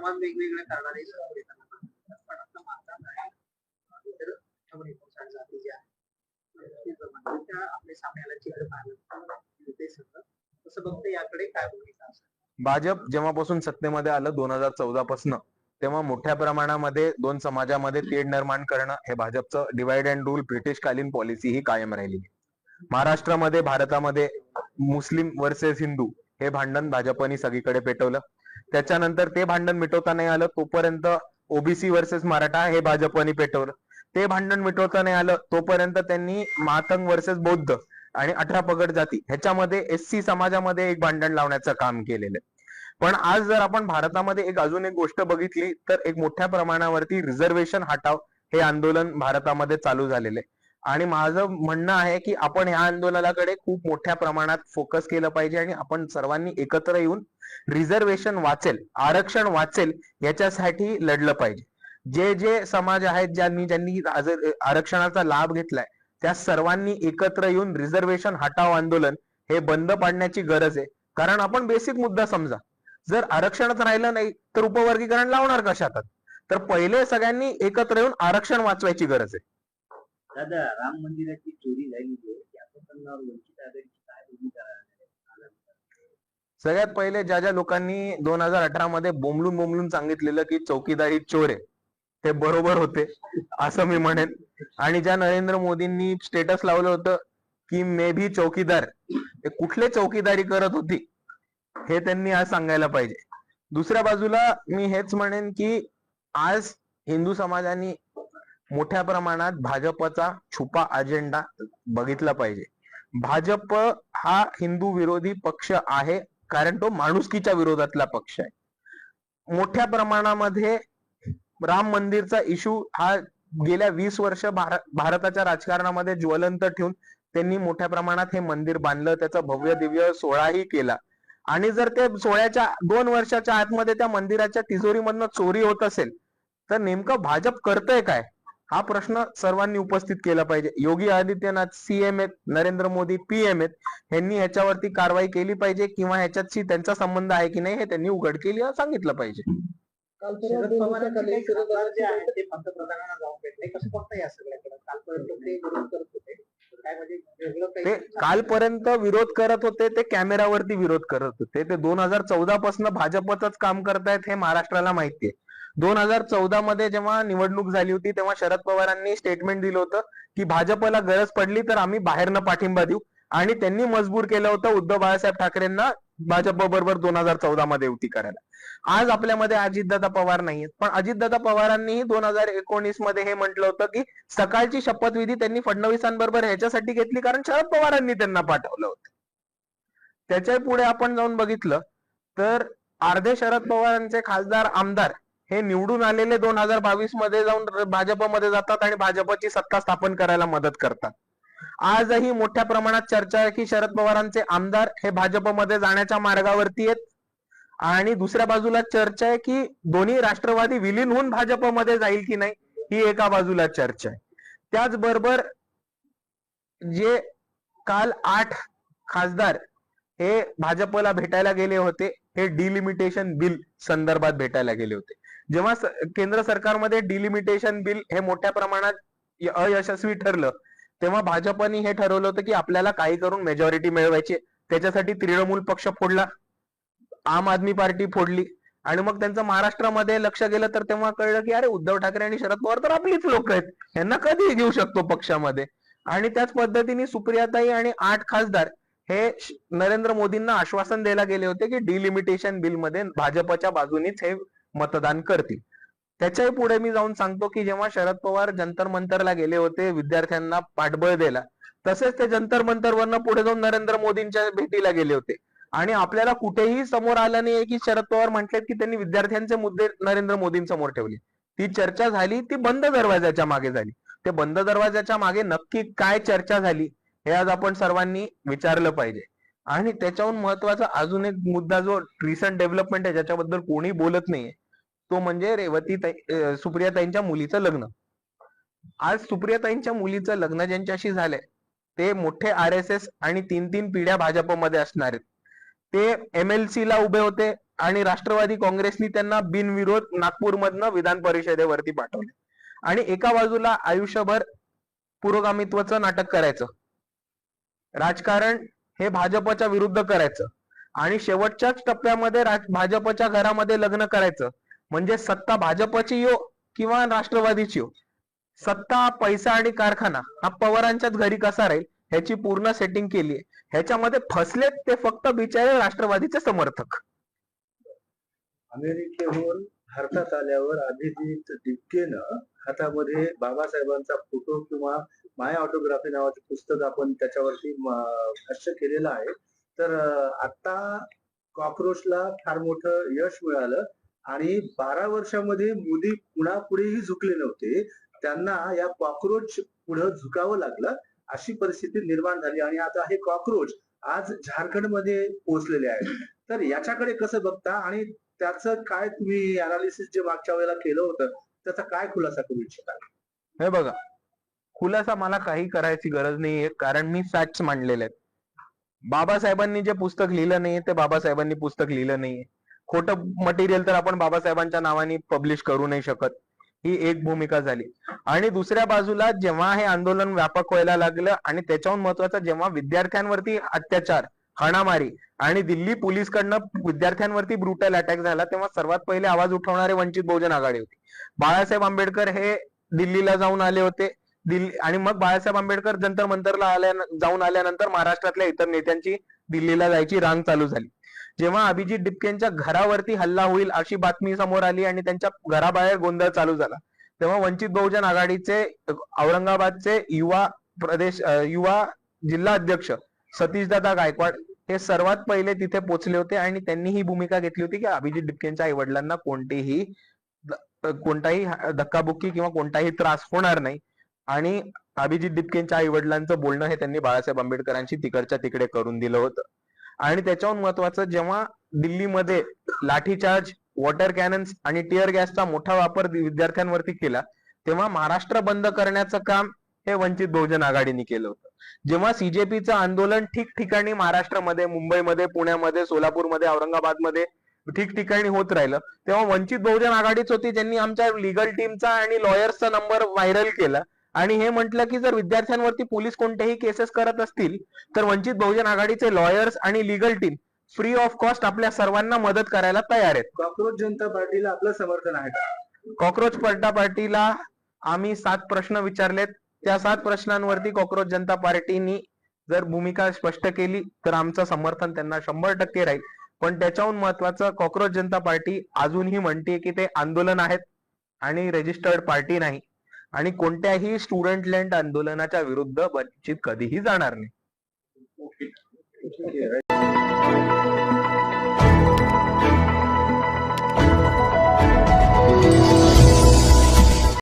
समाज वेगवेगळे करणारे पण आता भारतात आहे इतर जाती ज्या आपल्या सामन्याला चित्र पाहिलं ते सगळं तसं बघतं याकडे काय भूमिका असेल. भाजप जेव्हापासून सत्तेमध्ये आलं 2014 पासून, तेव्हा मोठ्या प्रमाणामध्ये दोन समाजामध्ये तेढ निर्माण करणं हे भाजपचं डिवाइड अँड रूल ब्रिटिश कालीन पॉलिसी ही कायम राहिलेली. महाराष्ट्रामध्ये भारतामध्ये मुस्लिम वर्सेस हिंदू हे भांडण भाजपने सगळीकडे पेटवलं. त्याच्यानंतर ते भांडण मिटवता नाही आलं तोपर्यंत ओबीसी वर्सेस मराठा हे भाजपने पेटवलं. ते भांडण मिटवता नाही आलं तोपर्यंत त्यांनी मातंग वर्सेस बौद्ध आणि 18 पगड जाती ह्याच्यामध्ये एससी समाजामध्ये एक भांडण लावण्याचं काम केलेलं. पण आज जर आपण भारतामध्ये एक अजून एक गोष्ट बघितली तर एक मोठ्या प्रमाणावरती रिझर्वेशन हटाव हे आंदोलन भारतामध्ये चालू झालेले. आणि माझं म्हणणं आहे की आपण ह्या आंदोलनाकडे खूप मोठ्या प्रमाणात फोकस केलं पाहिजे आणि आपण सर्वांनी एकत्र येऊन रिझर्वेशन वाचेल, आरक्षण वाचेल याच्यासाठी लढलं पाहिजे. जे जे समाज आहेत ज्यांनी आरक्षणाचा लाभ घेतलाय त्या सर्वांनी एकत्र येऊन रिझर्वेशन हटाव आंदोलन हे बंद पाडण्याची गरज आहे. कारण आपण बेसिक मुद्दा समजा, जर आरक्षणच राहिलं नाही तर उपवर्गीकरण लावणार कशात? तर पहिले सगळ्यांनी एकत्र येऊन आरक्षण वाचवायची गरज आहे. दादा, राम मंदिराची चोरी झाली त्या प्रकरणावर वंचित आघाडीची काय भूमिका आहे? सगळ्यात पहिले ज्या लोकांनी 2018 मध्ये बोंबलून सांगितलेलं की चौकीदारी चोर आहे ते बरोबर होते असं मी म्हणेन. आणि ज्या नरेंद्र मोदींनी स्टेटस लावलं होतं की मे भी चौकीदार, ते कुठले चौकीदारी करत होती हे त्यांनी आज सांगायला पाहिजे. दुसऱ्या बाजूला मी हेच म्हणेन की आज हिंदू समाजाने मोठ्या प्रमाणात भाजपचा छुपा अजेंडा बघितला पाहिजे. भाजप हा हिंदू विरोधी पक्ष आहे कारण तो माणुसकीच्या विरोधातला पक्ष आहे. मोठ्या प्रमाणामध्ये राम मंदिरचा इश्यू हा गेल्या 20 वर्ष भारताच्या राजकारणामध्ये ज्वलंत ठेवून त्यांनी मोठ्या प्रमाणात हे मंदिर बांधलं, त्याचा भव्य दिव्य सोहळाही केला. आणि जर ते सोहळ्याच्या 2 वर्षाच्या आतमध्ये त्या मंदिराच्या तिजोरीमधनं चोरी होत असेल तर नेमकं भाजप करतंय काय हा प्रश्न सर्वांनी उपस्थित केला पाहिजे. योगी आदित्यनाथ सीएम आहेत, नरेंद्र मोदी पीएम आहेत, यांनी ह्याच्यावरती कारवाई केली पाहिजे किंवा ह्याच्याशी त्यांचा संबंध आहे की नाही हे त्यांनी उघड केली सांगितलं पाहिजे. शरद पवार जे आहेत ते पंतप्रधानांना जाऊन भेटले, कसं बघता या सगळ्याकडे? कालपर्यंत ते विरोध करत होते, काय म्हणजे ते कालपर्यंत विरोध करत होते, ते कॅमेरावरती विरोध करत होते. ते 2014 पासून भाजपच काम करतायत हे महाराष्ट्राला माहितीये. 2014 मध्ये जेव्हा निवडणूक झाली होती तेव्हा शरद पवारांनी स्टेटमेंट दिलं होतं की भाजपला गरज पडली तर आम्ही बाहेरनं पाठिंबा देऊ, आणि त्यांनी मजबूर केलं होतं उद्धव बाळासाहेब ठाकरेंना भाजप बरोबर 2014 मध्ये युती करायला. आज आपल्यामध्ये अजितदादा पवार नाहीयेत, पण अजितदादा पवारांनीही 2019 मध्ये हे म्हटलं होतं की सकाळची शपथविधी त्यांनी फडणवीसांबरोबर ह्याच्यासाठी घेतली कारण शरद पवारांनी त्यांना पाठवलं होतं. त्याच्या पुढे आपण जाऊन बघितलं तर अर्धे शरद पवारांचे खासदार आमदार हे निवडून आलेले 2022 मध्ये जाऊन भाजपमध्ये जातात आणि भाजपची सत्ता स्थापन करायला मदत करतात. आजही मोठ्या प्रमाणात चर्चा आहे की शरद पवारांचे आमदार हे भाजपमध्ये जाण्याच्या मार्गावरती आहेत, आणि दुसऱ्या बाजूला चर्चा आहे की दोन्ही राष्ट्रवादी विलीन होऊन भाजपमध्ये जाईल की नाही ही एका बाजूला चर्चा आहे. त्याचबरोबर जे काल 8 खासदार हे भाजपला भेटायला गेले होते, हे डिलिमिटेशन बिल संदर्भात भेटायला गेले होते. जेव्हा केंद्र सरकारमध्ये डिलिमिटेशन बिल हे मोठ्या प्रमाणात अयशस्वी ठरलं तेव्हा भाजपने हे ठरवलं होतं की आपल्याला काही करून मेजॉरिटी मिळवायची. त्याच्यासाठी तृणमूल पक्ष फोडला, आम आदमी पार्टी फोडली, आणि मग त्यांचं महाराष्ट्रामध्ये लक्ष गेलं तर तेव्हा कळलं की अरे उद्धव ठाकरे आणि शरद पवार तर आपलीच लोक आहेत, यांना कधी घेऊ शकतो पक्षामध्ये. आणि त्याच पद्धतीने सुप्रियाताई आणि 8 खासदार हे नरेंद्र मोदींना आश्वासन द्यायला गेले होते की डिलिमिटेशन बिल मध्ये भाजपच्या बाजूनीच हे मतदान करतील. त्याच्याही पुढे मी जाऊन सांगतो की जेव्हा शरद पवार जंतर मंतरला गेले होते विद्यार्थ्यांना पाठबळ द्यायला, तसेच ते जंतर मंतरवरनं पुढे जाऊन नरेंद्र मोदींच्या भेटीला गेले होते. आणि आपल्याला कुठेही समोर आलं नाहीये की शरद पवार म्हटलेत की त्यांनी विद्यार्थ्यांचे मुद्दे नरेंद्र मोदींसमोर ठेवले. ती चर्चा झाली ती बंद दरवाजाच्या मागे झाली. ते बंद दरवाजाच्या मागे नक्की काय चर्चा झाली हे आज आपण सर्वांनी विचारलं पाहिजे. आणि त्याच्याहून महत्वाचा अजून एक मुद्दा जो रिसेंट डेव्हलपमेंट आहे ज्याच्याबद्दल कोणी बोलत नाहीये तो म्हणजे सुप्रियाताईंच्या मुलीचं लग्न. आज सुप्रियाताईंच्या मुलीचं लग्न ज्यांच्याशी झालंय ते मोठे RSS आणि 3 पिढ्या भाजपमध्ये असणार आहेत. ते MLC ला उभे होते आणि राष्ट्रवादी काँग्रेसनी त्यांना बिनविरोध नागपूरमधनं विधान परिषदेवरती पाठवले. आणि एका बाजूला आयुष्यभर पुरोगामित्वाचं नाटक करायचं, राजकारण हे भाजपच्या विरुद्ध करायचं आणि शेवटच्याच टप्प्यामध्ये भाजपच्या घरामध्ये लग्न करायचं, म्हणजे सत्ता भाजपची यो किंवा राष्ट्रवादीची यो, सत्ता, पैसा आणि कारखाना हा पवारांच्याच घरी कसा राहील ह्याची पूर्ण सेटिंग केली आहे. ह्याच्यामध्ये फसलेत ते फक्त बिचारे राष्ट्रवादीचे समर्थक. अमेरिकेहून भारतात आल्यावर अभिजित डिक्केनं हातामध्ये बाबासाहेबांचा फोटो किंवा माय ऑटोग्राफी नावाचं पुस्तक आपण त्याच्यावरती भाष्य केलेलं आहे. तर आता कॉक्रोचला फार मोठं यश मिळालं आणि 12 वर्षामध्ये मोदी कुणापुढेही झुकले नव्हते, त्यांना या कॉक्रोच पुढे झुकावं लागलं, अशी परिस्थिती निर्माण झाली आणि आता हे कॉक्रोच आज झारखंडमध्ये पोहोचलेले आहेत. तर याच्याकडे कसं बघता आणि त्याचं काय तुम्ही अनालिसिस जे मागच्या वेळेला केलं होतं त्याचा काय खुलासा करू इच्छिता? हे बघा, खुलासा मला काही करायची गरज नाहीये, कारण मी फॅक्ट्स मांडलेले आहेत. बाबासाहेबांनी जे पुस्तक लिहिलं नाहीये ते बाबासाहेबांनी पुस्तक लिहिलं नाहीये. खोटं मटेरियल तर आपण बाबासाहेबांच्या नावाने पब्लिश करू नाही शकत, ही एक भूमिका झाली. आणि दुसऱ्या बाजूला जेव्हा हे आंदोलन व्यापक व्हायला लागलं आणि त्याच्याहून महत्वाचं जेव्हा विद्यार्थ्यांवरती अत्याचार, हाणामारी आणि दिल्ली पोलीसकडनं विद्यार्थ्यांवरती ब्रुटल अटॅक झाला, तेव्हा सर्वात पहिले आवाज उठवणारे वंचित बहुजन आघाडी होती. बाळासाहेब आंबेडकर हे दिल्लीला जाऊन आले होते, आणि मग बाळासाहेब आंबेडकर जंतर मंतरला जाऊन आल्यानंतर महाराष्ट्रातल्या इतर नेत्यांची दिल्लीला जायची रांग चालू झाली. जेव्हा अभिजित डिपकेंच्या घरावरती हल्ला होईल अशी बातमी समोर आली आणि त्यांच्या घराबाहेर गोंधळ चालू झाला, तेव्हा वंचित बहुजन आघाडीचे औरंगाबादचे युवा जिल्हा अध्यक्ष सतीशदादा गायकवाड हे सर्वात पहिले तिथे पोहोचले होते आणि त्यांनी ही भूमिका घेतली होती की अभिजित डिपकेंच्या आई वडिलांना कोणताही धक्काबुक्की किंवा कोणताही त्रास होणार नाही. आणि अभिजित डिपकेंच्या आई वडिलांचं बोलणं हे त्यांनी बाळासाहेब आंबेडकरांशी तिकडच्या तिकडे करून दिलं होतं. आणि त्याच्याहून महत्वाचं, जेव्हा दिल्लीमध्ये लाठीचार्ज, वॉटर कॅनन्स आणि टिअर गॅसचा मोठा वापर विद्यार्थ्यांवरती केला, तेव्हा महाराष्ट्र बंद करण्याचं काम हे वंचित बहुजन आघाडीने केलं होतं. जेव्हा सीजेपीचं आंदोलन ठिकठिकाणी महाराष्ट्रामध्ये, मुंबईमध्ये, पुण्यामध्ये, सोलापूरमध्ये, औरंगाबादमध्ये ठिकठिकाणी होत राहिलं, तेव्हा वंचित बहुजन आघाडीच होती ज्यांनी आमच्या लिगल टीमचा आणि लॉयर्सचा नंबर व्हायरल केला आणि हे म्हटलं की जर विद्यार्थ्यांवरती पोलीस कोणतेही केसेस करत असतील तर वंचित बहुजन आघाडीचे लॉयर्स आणि legal team free of cost आपल्या सर्वांना मदत करायला तयार आहेत. कॉक्रोच जनता पार्टीला आपलं समर्थन आहे का? कॉक्रोच जनता पार्टीला आम्ही 7 प्रश्न विचारलेत. त्या 7 प्रश्नांवरती कॉक्रोच जनता पार्टीनी जर भूमिका स्पष्ट केली तर आमचं समर्थन त्यांना 100% राहील. पण त्याच्याहून महत्वाचं, कॉक्रोच जनता पार्टी अजूनही म्हणते की ते आंदोलन आहेत आणि रजिस्टर्ड पार्टी नाही आणि कोणत्याही स्टुडंट लँड आंदोलनाच्या विरुद्ध वंचित कधीही जाणार नाही.